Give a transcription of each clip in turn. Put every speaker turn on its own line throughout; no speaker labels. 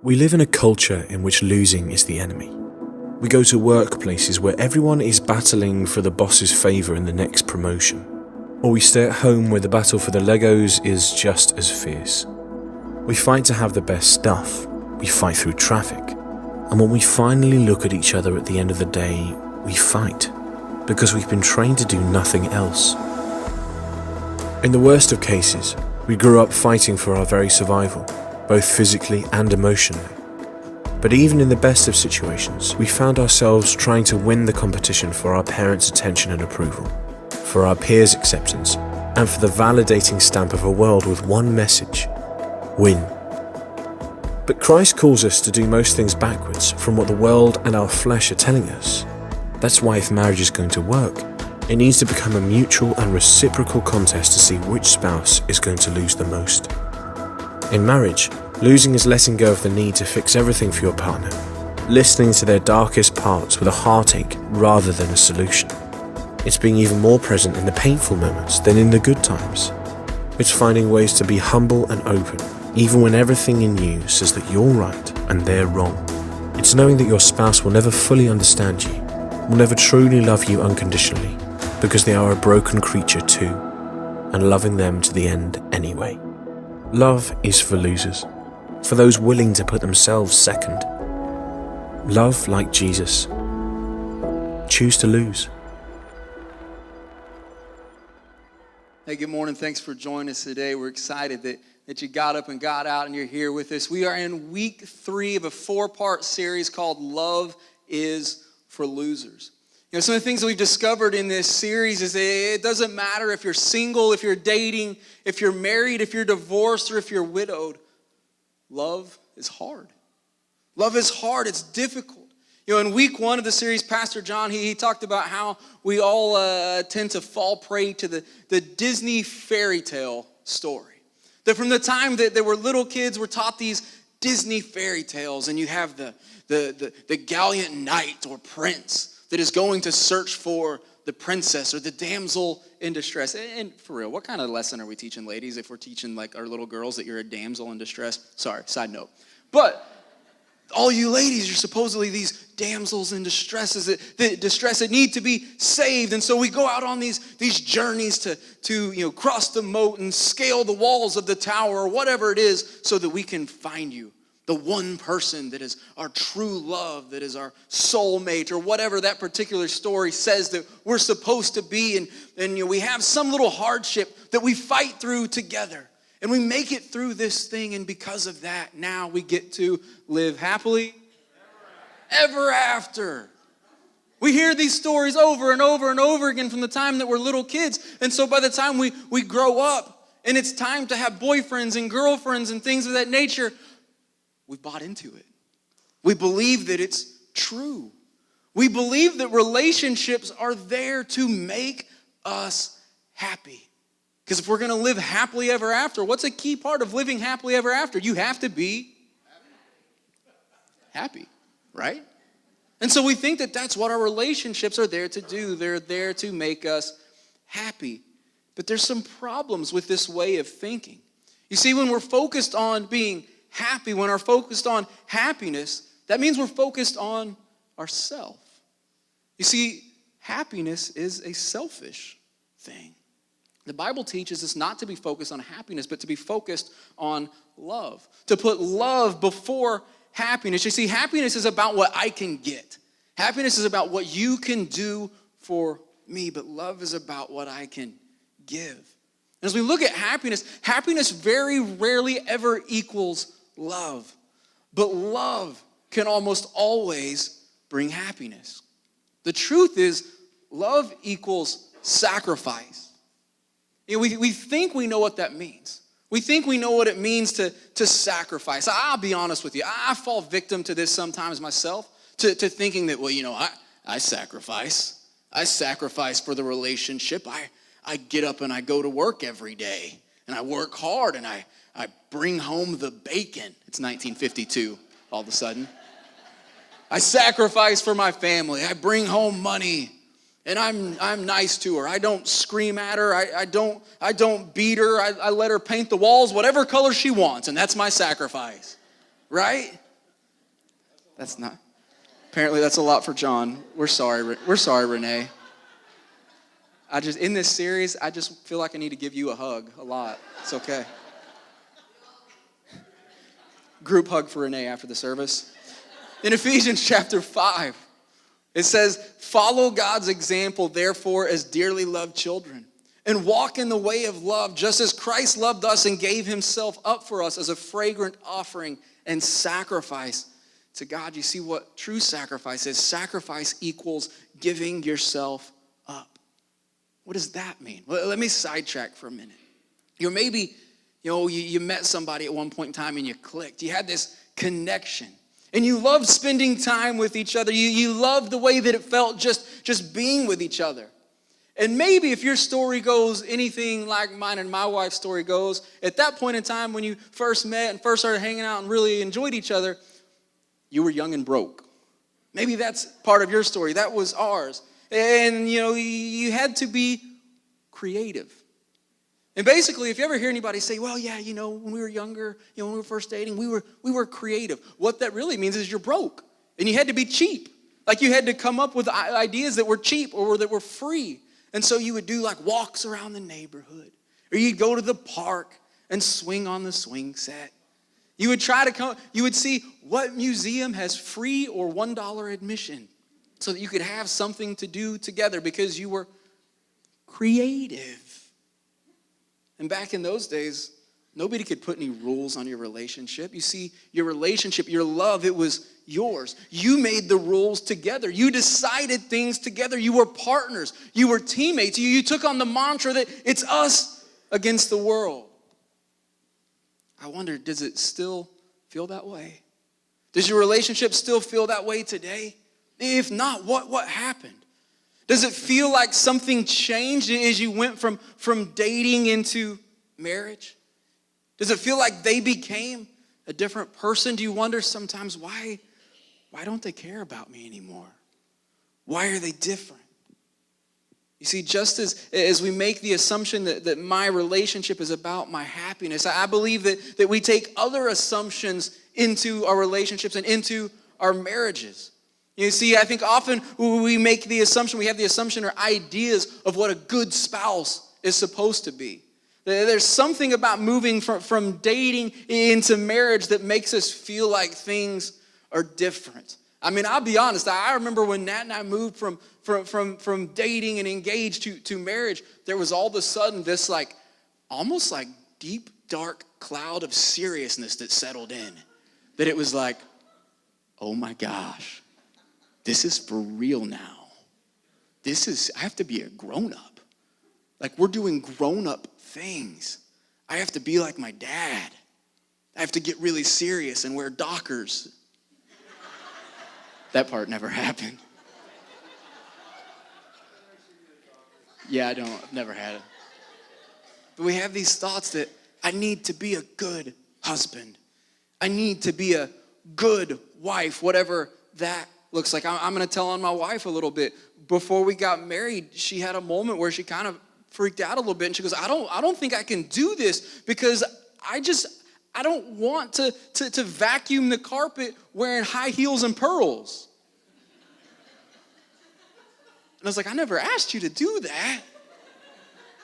We live in a culture in which losing is the enemy. We go to workplaces where everyone is battling for the boss's favour in the next promotion. Or we stay at home where the battle for the Legos is just as fierce. We fight to have the best stuff. We fight through traffic. And when we finally look at each other at the end of the day, we fight. Because we've been trained to do nothing else. In the worst of cases, we grew up fighting for our very survival, both physically and emotionally. But even in the best of situations, we found ourselves trying to win the competition for our parents' attention and approval, for our peers' acceptance, and for the validating stamp of a world with one message: win. But Christ calls us to do most things backwards from what the world and our flesh are telling us. That's why if marriage is going to work, it needs to become a mutual and reciprocal contest to see which spouse is going to lose the most. In marriage, losing is letting go of the need to fix everything for your partner, listening to their darkest parts with a heartache rather than a solution. It's being even more present in the painful moments than in the good times. It's finding ways to be humble and open, even when everything in you says that you're right and they're wrong. It's knowing that your spouse will never fully understand you, will never truly love you unconditionally, because they are a broken creature too, and loving them to the end anyway. Love is for losers, for those willing to put themselves second. Love like Jesus. Choose to lose.
Hey, good morning. Thanks for joining us today. We're excited that you got up and got out and you're here with us. We are in week 3 of a 4-part series called Love is for Losers. You know, some of the things that we've discovered in this series is that it doesn't matter if you're single, if you're dating, if you're married, if you're divorced, or if you're widowed. Love is hard. Love is hard. It's difficult. You know, in week 1 of the series, Pastor John, he talked about how we all tend to fall prey to the Disney fairy tale story. That from the time that they were little kids, we're taught these Disney fairy tales, and you have the gallant knight or prince that is going to search for the princess or the damsel in distress. And for real, what kind of lesson are we teaching ladies if we're teaching like our little girls that you're a damsel in distress? Sorry, side note. But all you ladies, you're supposedly these damsels in distress that need to be saved. And so we go out on these journeys to cross the moat and scale the walls of the tower or whatever it is so that we can find you. The one person that is our true love, that is our soulmate, or whatever that particular story says that we're supposed to be. And we have some little hardship that we fight through together. And we make it through this thing, and because of that, now we get to live happily ever after. We hear these stories over and over and over again from the time that we're little kids. And so by the time we grow up, and it's time to have boyfriends and girlfriends and things of that nature, we've bought into it. We believe that it's true. We believe that relationships are there to make us happy. Because if we're going to live happily ever after, what's a key part of living happily ever after? You have to be happy, right? And so we think that that's what our relationships are there to do. They're there to make us happy. But there's some problems with this way of thinking. You see, when we're focused on being happy, when we're focused on happiness, that means we're focused on ourselves. You see, happiness is a selfish thing. The Bible teaches us not to be focused on happiness, but to be focused on love. To put love before happiness. You see, happiness is about what I can get. Happiness is about what you can do for me, but love is about what I can give. And as we look at happiness, happiness very rarely ever equals love. But love can almost always bring happiness. The truth is, love equals sacrifice. You know, we think we know what that means. We think we know what it means to sacrifice. I'll be honest with you. I fall victim to this sometimes myself, to thinking that, I sacrifice. I sacrifice for the relationship. I get up and I go to work every day. And I work hard and I bring home the bacon. It's 1952 all of a sudden. I sacrifice for my family. I bring home money. And I'm nice to her. I don't scream at her. I don't beat her. I let her paint the walls whatever color she wants, and that's my sacrifice, right? That's not. Apparently that's a lot for John. We're sorry, Renee. In this series, I just feel like I need to give you a hug a lot. It's okay. Group hug for Renee after the service. In Ephesians chapter 5, it says, follow God's example, therefore, as dearly loved children, and walk in the way of love, just as Christ loved us and gave himself up for us as a fragrant offering and sacrifice to God. You see what true sacrifice is? Sacrifice equals giving yourself up. What does that mean? Well, let me sidetrack for a minute. You met somebody at one point in time and you clicked. You had this connection. And you loved spending time with each other. You loved the way that it felt just being with each other. And maybe if your story goes anything like mine and my wife's story goes, at that point in time when you first met and first started hanging out and really enjoyed each other, you were young and broke. Maybe that's part of your story. That was ours. And, you had to be creative. And basically, if you ever hear anybody say, well, yeah, when we were younger, when we were first dating, we were creative. What that really means is you're broke. And you had to be cheap. Like you had to come up with ideas that were cheap or that were free. And so you would do like walks around the neighborhood. Or you'd go to the park and swing on the swing set. You would see what museum has free or $1 admission so that you could have something to do together because you were creative. And back in those days, nobody could put any rules on your relationship. You see, your relationship, your love, it was yours. You made the rules together. You decided things together. You were partners. You were teammates. You took on the mantra that it's us against the world. I wonder, does it still feel that way? Does your relationship still feel that way today? If not, what happened? Does it feel like something changed as you went from dating into marriage? Does it feel like they became a different person? Do you wonder sometimes why don't they care about me anymore? Why are they different? You see, just as we make the assumption that my relationship is about my happiness, I believe that we take other assumptions into our relationships and into our marriages. You see, I think often we have the assumption or ideas of what a good spouse is supposed to be. There's something about moving from dating into marriage that makes us feel like things are different. I mean, I'll be honest. I remember when Nat and I moved from dating and engaged to marriage, there was all of a sudden this almost like deep, dark cloud of seriousness that settled in. That it was like, oh my gosh, this is for real now. I have to be a grown-up. Like we're doing grown-up things. I have to be like my dad. I have to get really serious and wear Dockers. That part never happened. Yeah, I've never had it. But we have these thoughts that I need to be a good husband. I need to be a good wife, whatever that looks like. I'm going to tell on my wife a little bit. Before we got married, she had a moment where she kind of freaked out a little bit. And she goes, I don't think I can do this because I don't want to vacuum the carpet wearing high heels and pearls. And I was like, I never asked you to do that.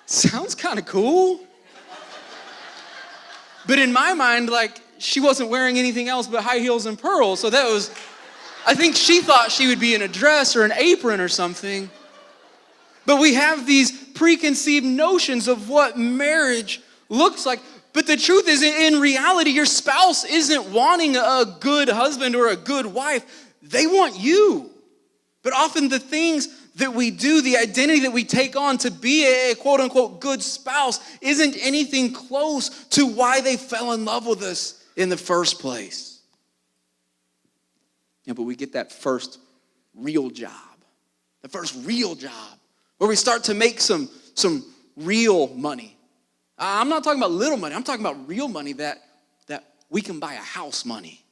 Sounds kind of cool. But in my mind, she wasn't wearing anything else but high heels and pearls. So I think she thought she would be in a dress or an apron or something. But we have these preconceived notions of what marriage looks like. But the truth is, in reality, your spouse isn't wanting a good husband or a good wife. They want you. But often the things that we do, the identity that we take on to be a quote-unquote good spouse isn't anything close to why they fell in love with us in the first place. But we get that first real job. The first real job where we start to make some real money. I'm not talking about little money. I'm talking about real money that we can buy a house money.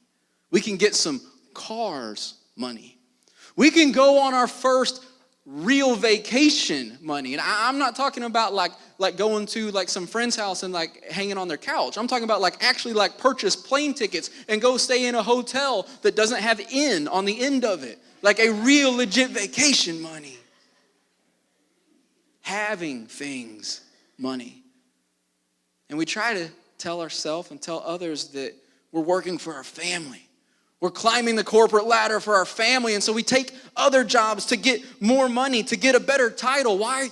We can get some cars money. We can go on our first real vacation money. And I'm not talking about like going to like some friend's house and like hanging on their couch. I'm talking about like actually like purchase plane tickets and go stay in a hotel that doesn't have inn on the end of it. Like a real legit vacation money. Having things money. And we try to tell ourselves and tell others that we're working for our family. We're climbing the corporate ladder for our family, and so we take other jobs to get more money, to get a better title. Why?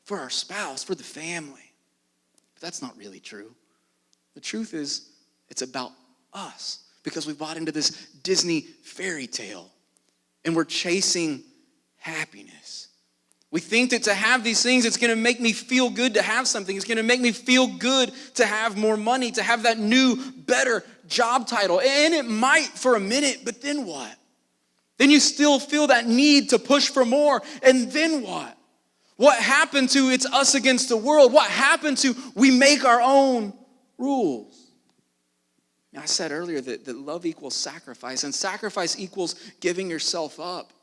For our spouse, for the family. But that's not really true. The truth is, it's about us, because we bought into this Disney fairy tale, and we're chasing happiness. We think that to have these things, it's going to make me feel good to have something. It's going to make me feel good to have more money, to have that new, better job title. And it might for a minute, but then what? Then you still feel that need to push for more. And then what? What happened to it's us against the world? What happened to we make our own rules? Now, I said earlier that love equals sacrifice, and sacrifice equals giving yourself up.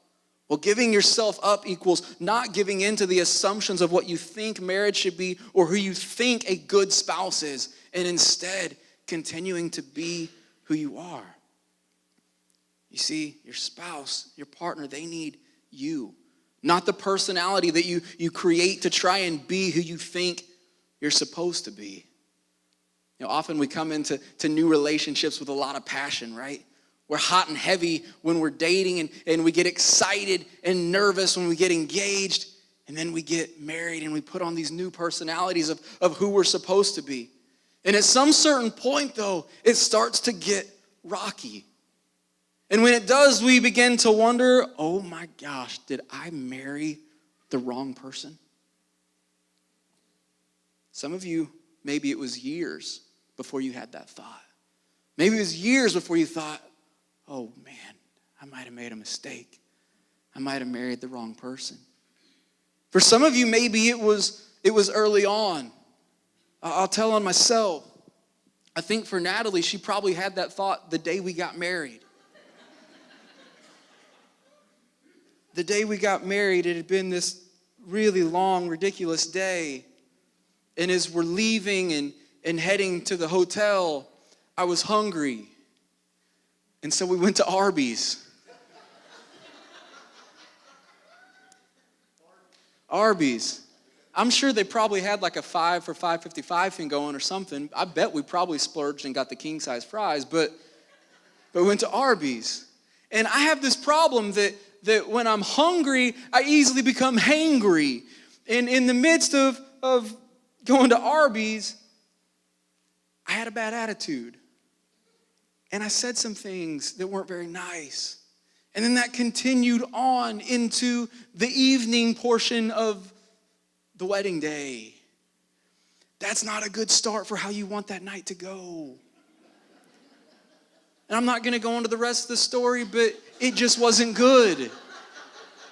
Well, giving yourself up equals not giving in to the assumptions of what you think marriage should be or who you think a good spouse is, and instead continuing to be who you are. You see, your spouse, your partner, they need you, not the personality that you create to try and be who you think you're supposed to be. You know, often we come into new relationships with a lot of passion, right? We're hot and heavy when we're dating, and we get excited and nervous when we get engaged, and then we get married and we put on these new personalities of who we're supposed to be. And at some certain point, though, it starts to get rocky. And when it does, we begin to wonder, oh my gosh, did I marry the wrong person? Some of you, maybe it was years before you had that thought. Maybe it was years before you thought, oh man, I might have made a mistake. I might have married the wrong person. For some of you, maybe it was early on. I'll tell on myself. I think for Natalie, she probably had that thought the day we got married. The day we got married, it had been this really long, ridiculous day. And as we're leaving and heading to the hotel, I was hungry. And so we went to Arby's. Arby's. I'm sure they probably had like a 5 for $5.55 thing going or something. I bet we probably splurged and got the king size fries, but we went to Arby's. And I have this problem that when I'm hungry, I easily become hangry. And in the midst of going to Arby's, I had a bad attitude. And I said some things that weren't very nice. And then that continued on into the evening portion of the wedding day. That's not a good start for how you want that night to go. And I'm not going to go into the rest of the story, but it just wasn't good.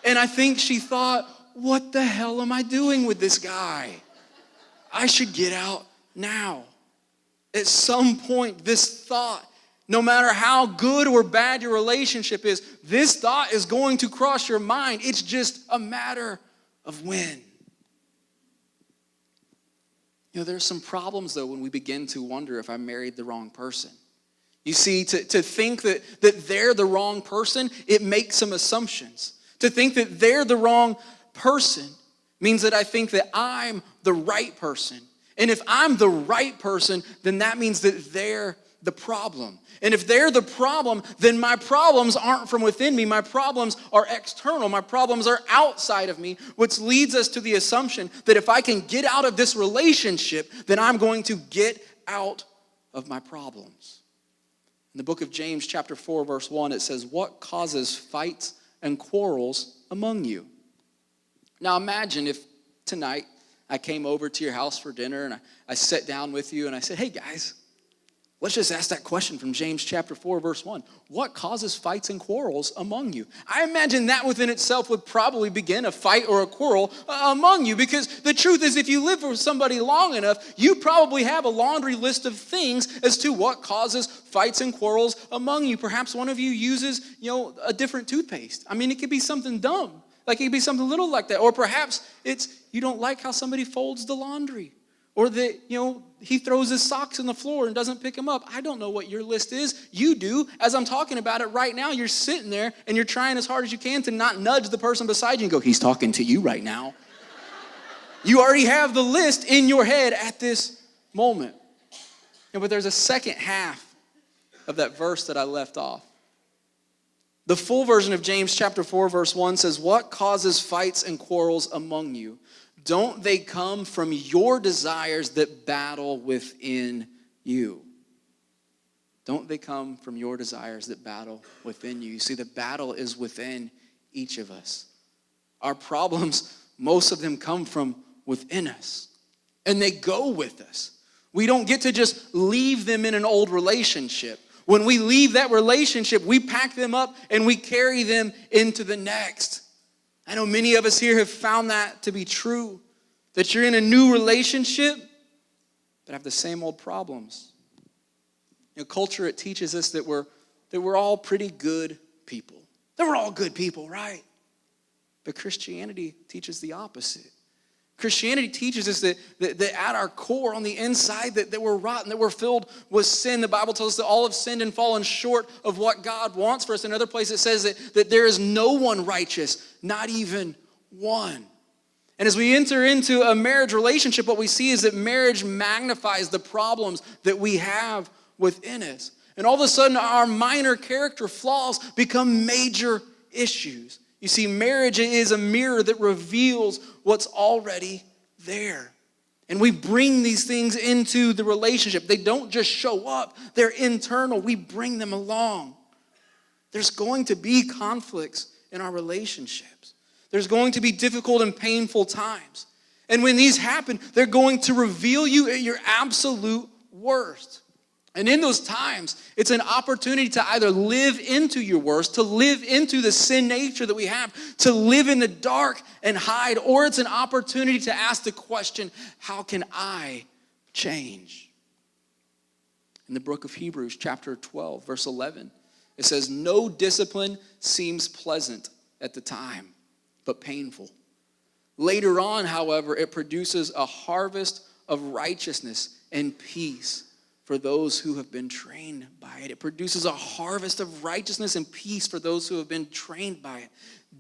And I think she thought, what the hell am I doing with this guy? I should get out now. At some point, this thought, no matter how good or bad your relationship is, this thought is going to cross your mind. It's just a matter of when. You know, there's some problems, though, when we begin to wonder if I married the wrong person. You see, to think that they're the wrong person, it makes some assumptions. To think that they're the wrong person means that I think that I'm the right person. And if I'm the right person, then that means that they're the problem. And if they're the problem, then my problems aren't from within me. My problems are external. My problems are outside of me, which leads us to the assumption that if I can get out of this relationship, then I'm going to get out of my problems. In the book of James, chapter 4, verse 1, it says, "What causes fights and quarrels among you?" Now imagine if tonight I came over to your house for dinner and I sat down with you and I said, "Hey guys, let's just ask that question from James chapter 4, verse 1. What causes fights and quarrels among you?" I imagine that within itself would probably begin a fight or a quarrel among you, because the truth is, if you live with somebody long enough, you probably have a laundry list of things as to what causes fights and quarrels among you. Perhaps one of you uses, a different toothpaste. I mean, it could be something dumb. Like it could be something little like that. Or perhaps it's you don't like how somebody folds the laundry. Or that, he throws his socks on the floor and doesn't pick them up. I don't know what your list is. You do. As I'm talking about it right now, you're sitting there and you're trying as hard as you can to not nudge the person beside you and go, he's talking to you right now. You already have the list in your head at this moment. But there's a second half of that verse that I left off. The full version of James chapter 4, verse 1 says, what causes fights and quarrels among you? Don't they come from your desires that battle within you? Don't they come from your desires that battle within you? You see, the battle is within each of us. Our problems, most of them come from within us. And they go with us. We don't get to just leave them in an old relationship. When we leave that relationship, we pack them up and we carry them into the next. I know many of us here have found that to be true, that you're in a new relationship but have the same old problems. Culture, it teaches us that we're all pretty good people. That we're all good people, right? But Christianity teaches the opposite. Christianity teaches us that at our core, on the inside, that we're rotten, that we're filled with sin. The Bible tells us that all have sinned and fallen short of what God wants for us. In another place, it says that there is no one righteous, not even one. And as we enter into a marriage relationship, what we see is that marriage magnifies the problems that we have within us. And all of a sudden, our minor character flaws become major issues. You see, marriage is a mirror that reveals what's already there. And we bring these things into the relationship. They don't just show up. They're internal. We bring them along. There's going to be conflicts in our relationships. There's going to be difficult and painful times. And when these happen, they're going to reveal you at your absolute worst. And in those times, it's an opportunity to either live into your worst, to live into the sin nature that we have, to live in the dark and hide, or it's an opportunity to ask the question, how can I change? In the book of Hebrews, chapter 12, verse 11, it says, no discipline seems pleasant at the time, but painful. Later on, however, it produces a harvest of righteousness and peace for those who have been trained by it. It produces a harvest of righteousness and peace for those who have been trained by it.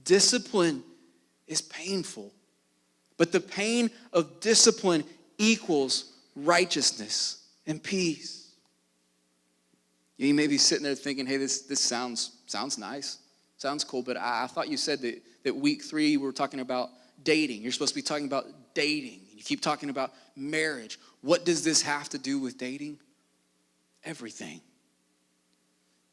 Discipline is painful, but the pain of discipline equals righteousness and peace. You may be sitting there thinking, hey, this sounds nice, sounds cool, but I thought you said that week 3 we were talking about dating. You're supposed to be talking about dating. You keep talking about marriage. What does this have to do with dating? Everything.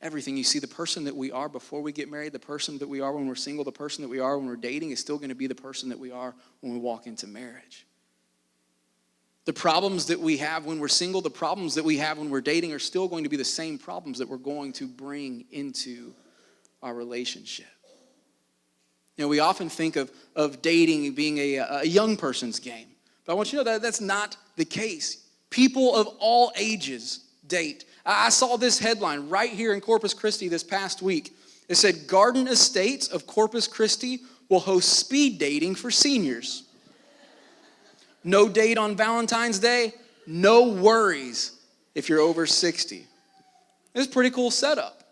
Everything. You see, the person that we are before we get married, the person that we are when we're single, the person that we are when we're dating is still going to be the person that we are when we walk into marriage. The problems that we have when we're single, the problems that we have when we're dating are still going to be the same problems that we're going to bring into our relationship. We often think of dating being a young person's game. But I want you to know that that's not the case. People of all ages date. I saw this headline right here in Corpus Christi this past week. It said, Garden Estates of Corpus Christi will host speed dating for seniors. No date on Valentine's Day, no worries if you're over 60. It's a pretty cool setup.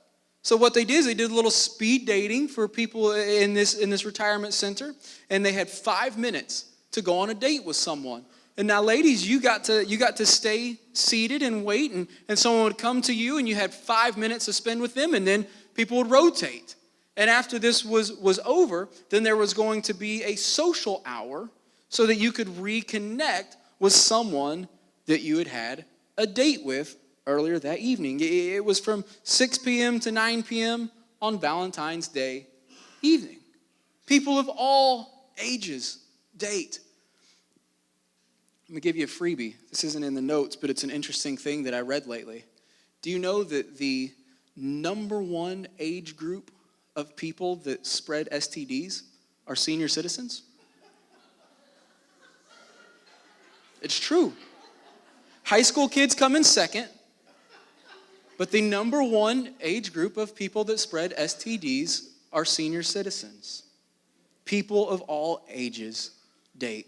So what they did is they did a little speed dating for people in this retirement center, and they had 5 minutes to go on a date with someone. And now, ladies, you got to stay seated and wait, and someone would come to you, and you had 5 minutes to spend with them, and then people would rotate. And after this was over, then there was going to be a social hour so that you could reconnect with someone that you had a date with earlier that evening. It was from 6 p.m. to 9 p.m. on Valentine's Day evening. People of all ages date. I'm going to give you a freebie. This isn't in the notes, but it's an interesting thing that I read lately. Do you know that the number one age group of people that spread STDs are senior citizens? It's true. High school kids come in second, but the number one age group of people that spread STDs are senior citizens. people of all ages date.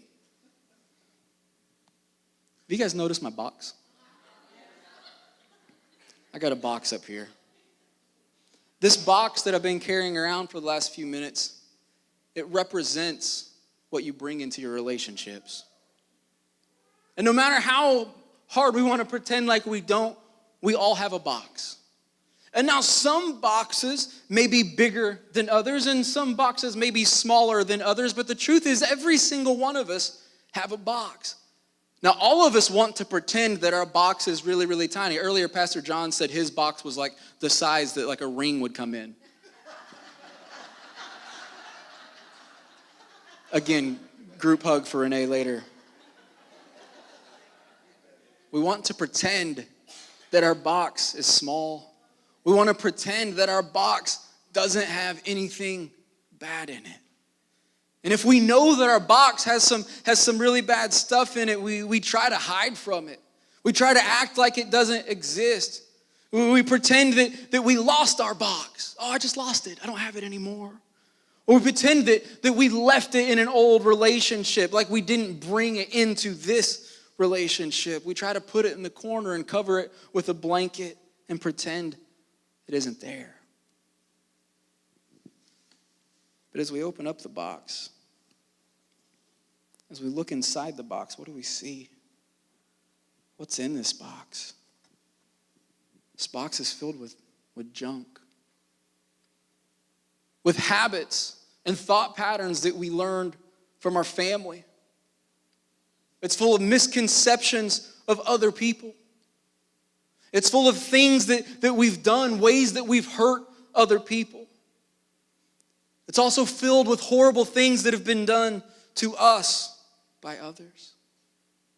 Have you guys noticed my box? I got a box up here. This box that I've been carrying around for the last few minutes, it represents what you bring into your relationships. And no matter how hard we want to pretend like we don't, we all have a box. And now some boxes may be bigger than others, and some boxes may be smaller than others, but the truth is every single one of us have a box. Now, all of us want to pretend that our box is really, really tiny. Earlier, Pastor John said his box was like the size that like a ring would come in. Again, group hug for Renee later. We want to pretend that our box is small. We want to pretend that our box doesn't have anything bad in it. And if we know that our box has some really bad stuff in it, we try to hide from it. We try to act like it doesn't exist. We pretend that we lost our box. Oh, I just lost it. I don't have it anymore. Or we pretend that we left it in an old relationship, like we didn't bring it into this relationship. We try to put it in the corner and cover it with a blanket and pretend it isn't there. But as we open up the box, as we look inside the box, what do we see? What's in this box? This box is filled with junk. With habits and thought patterns that we learned from our family. It's full of misconceptions of other people. It's full of things that we've done, ways that we've hurt other people. It's also filled with horrible things that have been done to us by others.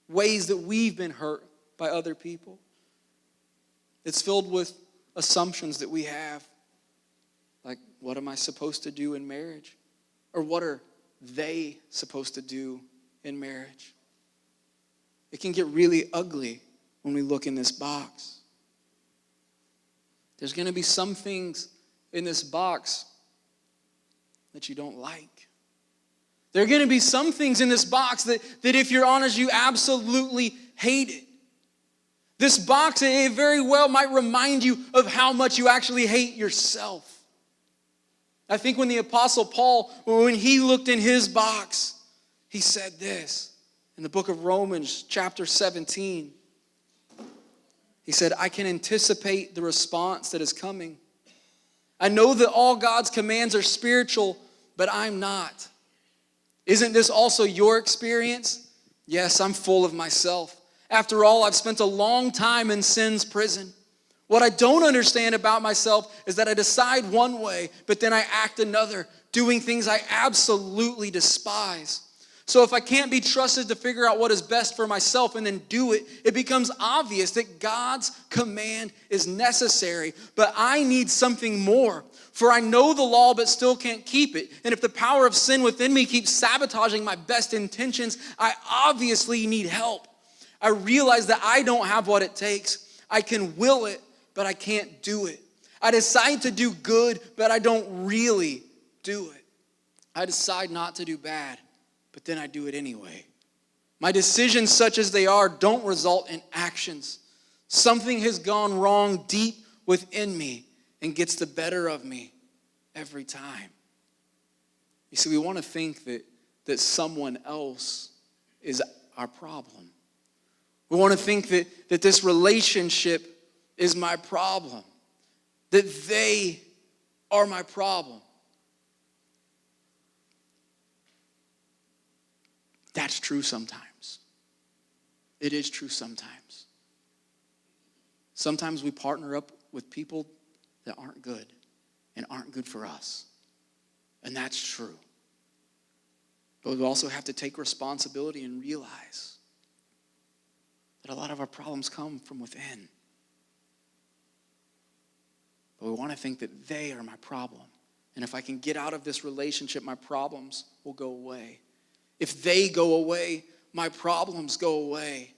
Ways that we've been hurt by other people. It's filled with assumptions that we have. Like, what am I supposed to do in marriage? Or what are they supposed to do in marriage? It can get really ugly when we look in this box. There's going to be some things in this box that you don't like. There are going to be some things in this box that if you're honest, you absolutely hate it. This box, it very well might remind you of how much you actually hate yourself. I think when the Apostle Paul, when he looked in his box, he said this in the book of Romans, chapter 17. He said, I can anticipate the response that is coming. I know that all God's commands are spiritual, but I'm not. Isn't this also your experience? Yes, I'm full of myself. After all, I've spent a long time in sin's prison. What I don't understand about myself is that I decide one way, but then I act another, doing things I absolutely despise. So if I can't be trusted to figure out what is best for myself and then do it, it becomes obvious that God's command is necessary, but I need something more. For I know the law, but still can't keep it. And if the power of sin within me keeps sabotaging my best intentions, I obviously need help. I realize that I don't have what it takes. I can will it, but I can't do it. I decide to do good, but I don't really do it. I decide not to do bad, but then I do it anyway. My decisions, such as they are, don't result in actions. Something has gone wrong deep within me and gets the better of me every time. You see, we want to think that someone else is our problem. We want to think that this relationship is my problem, that they are my problem. That's true sometimes. It is true sometimes. Sometimes we partner up with people that aren't good and aren't good for us. And that's true. But we also have to take responsibility and realize that a lot of our problems come from within. But we want to think that they are my problem. And if I can get out of this relationship, my problems will go away. If they go away, my problems go away.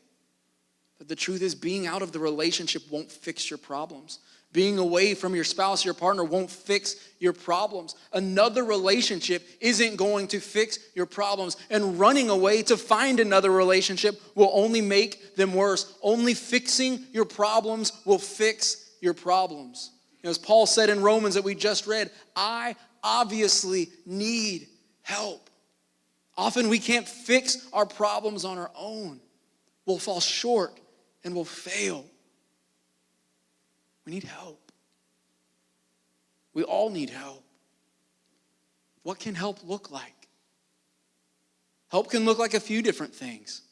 But the truth is, being out of the relationship won't fix your problems. Being away from your spouse, your partner won't fix your problems. Another relationship isn't going to fix your problems. And running away to find another relationship will only make them worse. Only fixing your problems will fix your problems. As Paul said in Romans that we just read, I obviously need help. Often we can't fix our problems on our own. We'll fall short and we'll fail. We need help. We all need help. What can help look like? Help can look like a few different things.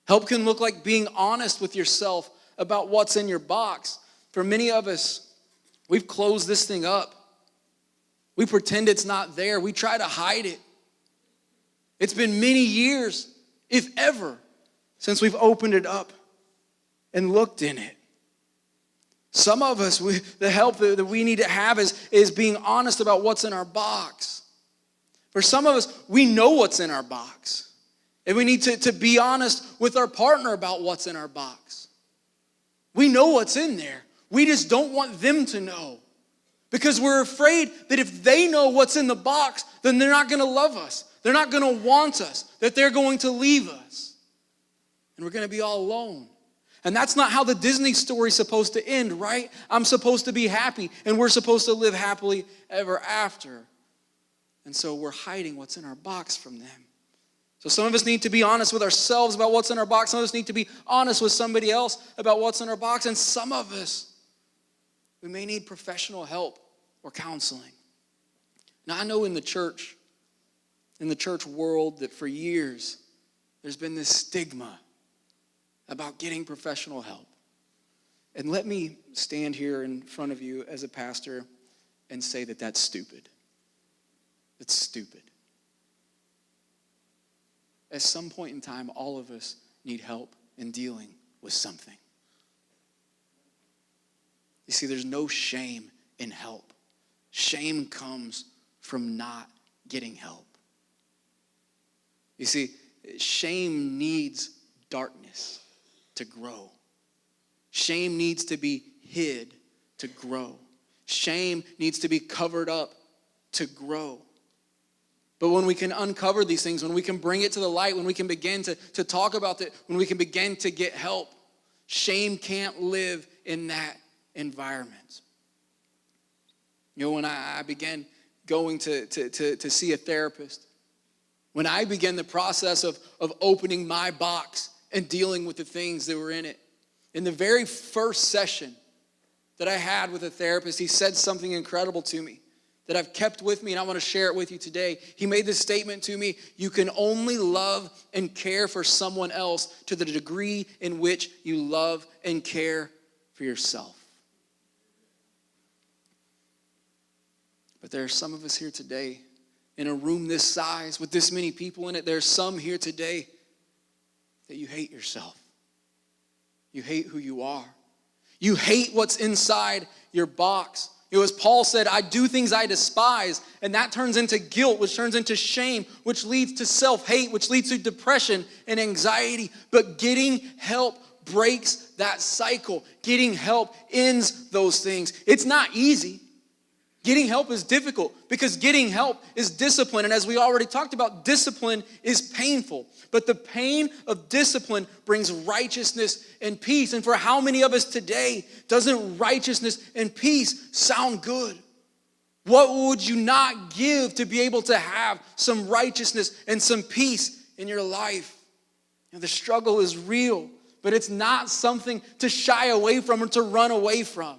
Help can look like being honest with yourself about what's in your box. For many of us, we've closed this thing up. We pretend it's not there. We try to hide it. It's been many years, if ever, since we've opened it up and looked in it. Some of us, the help that we need to have is being honest about what's in our box. For some of us, we know what's in our box. And we need to be honest with our partner about what's in our box. We know what's in there. We just don't want them to know. Because we're afraid that if they know what's in the box, then they're not going to love us. They're not going to want us. That they're going to leave us. And we're going to be all alone. And that's not how the Disney story's supposed to end, right? I'm supposed to be happy, and we're supposed to live happily ever after. And so we're hiding what's in our box from them. So some of us need to be honest with ourselves about what's in our box. Some of us need to be honest with somebody else about what's in our box. And some of us, we may need professional help or counseling. Now, I know in the church world, that for years, there's been this stigma about getting professional help. And let me stand here in front of you as a pastor and say that that's stupid. It's stupid. At some point in time, all of us need help in dealing with something. You see, there's no shame in help. Shame comes from not getting help. You see, shame needs darkness to grow. Shame needs to be hid to grow. Shame needs to be covered up to grow. But when we can uncover these things, when we can bring it to the light, when we can begin to talk about it, when we can begin to get help, shame can't live in that environment. You know, when I began going to see a therapist, when I began the process of opening my box and dealing with the things that were in it, in the very first session that I had with a therapist, he said something incredible to me that I've kept with me, and I want to share it with you today. He made this statement to me: you can only love and care for someone else to the degree in which you love and care for yourself. But there are some of us here today, in a room this size, with this many people in it, there's some here today that you hate yourself. You hate who you are. You hate what's inside your box. You know, as Paul said, I do things I despise, and that turns into guilt, which turns into shame, which leads to self-hate, which leads to depression and anxiety. But getting help breaks that cycle. Getting help ends those things. It's not easy. Getting help is difficult because getting help is discipline. And as we already talked about, discipline is painful. But the pain of discipline brings righteousness and peace. And for how many of us today doesn't righteousness and peace sound good? What would you not give to be able to have some righteousness and some peace in your life? You know, the struggle is real, but it's not something to shy away from or to run away from.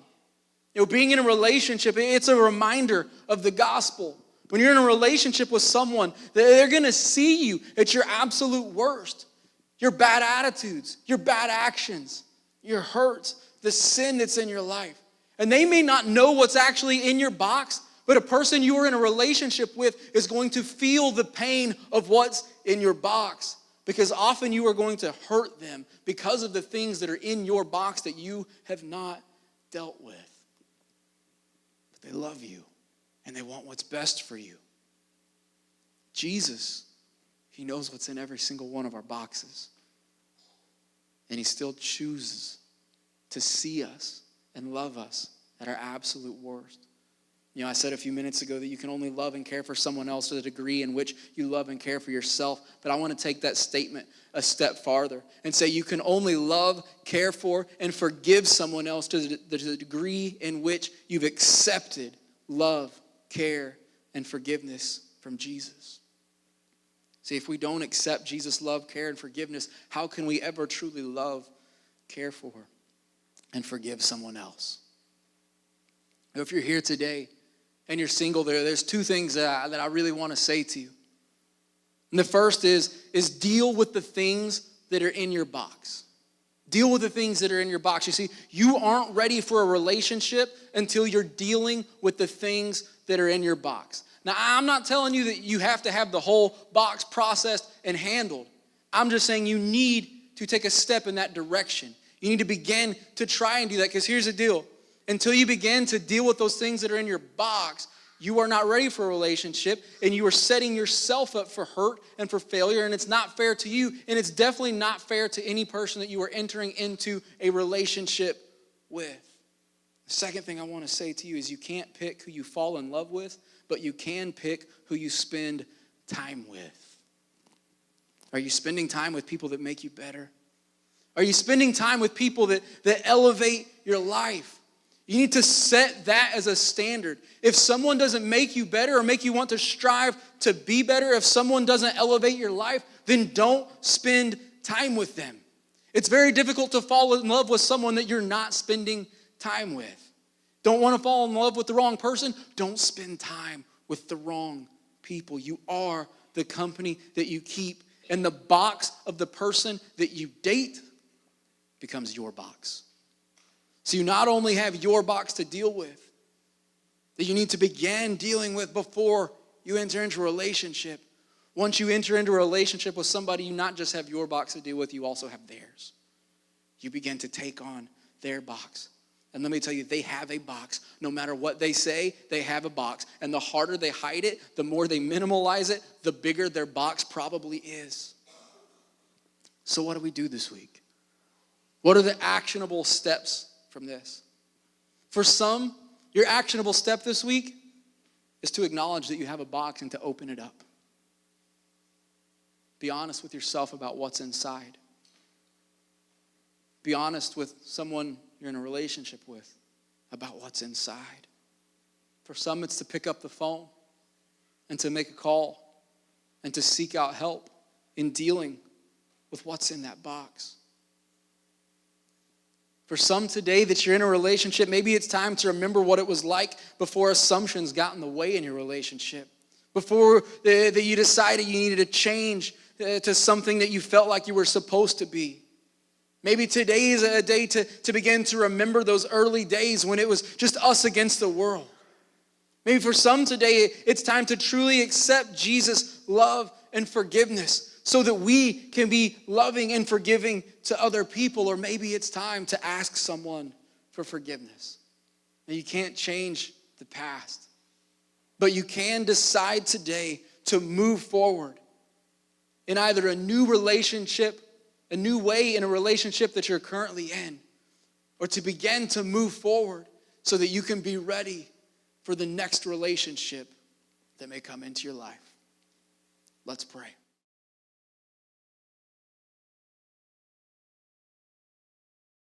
You know, being in a relationship, it's a reminder of the gospel. When you're in a relationship with someone, they're going to see you at your absolute worst. Your bad attitudes, your bad actions, your hurts, the sin that's in your life. And they may not know what's actually in your box, but a person you are in a relationship with is going to feel the pain of what's in your box. Because often you are going to hurt them because of the things that are in your box that you have not dealt with. They love you, and they want what's best for you. Jesus, he knows what's in every single one of our boxes. And he still chooses to see us and love us at our absolute worst. You know, I said a few minutes ago that you can only love and care for someone else to the degree in which you love and care for yourself. But I want to take that statement a step farther and say you can only love, care for, and forgive someone else to the degree in which you've accepted love, care, and forgiveness from Jesus. See, if we don't accept Jesus' love, care, and forgiveness, how can we ever truly love, care for, and forgive someone else? If you're here today and you're single, there's two things that I really want to say to you. And the first is deal with the things that are in your box. Deal with the things that are in your box. You see, you aren't ready for a relationship until you're dealing with the things that are in your box. Now, I'm not telling you that you have to have the whole box processed and handled. I'm just saying you need to take a step in that direction. You need to begin to try and do that, because here's the deal. Until you begin to deal with those things that are in your box, you are not ready for a relationship, and you are setting yourself up for hurt and for failure, and it's not fair to you, and it's definitely not fair to any person that you are entering into a relationship with. The second thing I want to say to you is you can't pick who you fall in love with, but you can pick who you spend time with. Are you spending time with people that make you better? Are you spending time with people that elevate your life? You need to set that as a standard. If someone doesn't make you better or make you want to strive to be better, if someone doesn't elevate your life, then don't spend time with them. It's very difficult to fall in love with someone that you're not spending time with. Don't want to fall in love with the wrong person? Don't spend time with the wrong people. You are the company that you keep, and the box of the person that you date becomes your box. So you not only have your box to deal with, that you need to begin dealing with before you enter into a relationship. Once you enter into a relationship with somebody, you not just have your box to deal with, you also have theirs. You begin to take on their box. And let me tell you, they have a box. No matter what they say, they have a box. And the harder they hide it, the more they minimalize it, the bigger their box probably is. So what do we do this week? What are the actionable steps from this? For some, your actionable step this week is to acknowledge that you have a box and to open it up. Be honest with yourself about what's inside. Be honest with someone you're in a relationship with about what's inside. For some, it's to pick up the phone and to make a call and to seek out help in dealing with what's in that box. For some today that you're in a relationship, maybe it's time to remember what it was like before assumptions got in the way in your relationship. Before that you decided you needed to change to something that you felt like you were supposed to be. Maybe today is a day to begin to remember those early days when it was just us against the world. Maybe for some today, it's time to truly accept Jesus' love and forgiveness so that we can be loving and forgiving to other people. Or maybe it's time to ask someone for forgiveness. Now, you can't change the past, but you can decide today to move forward in either a new relationship, a new way in a relationship that you're currently in, or to begin to move forward so that you can be ready for the next relationship that may come into your life. Let's pray.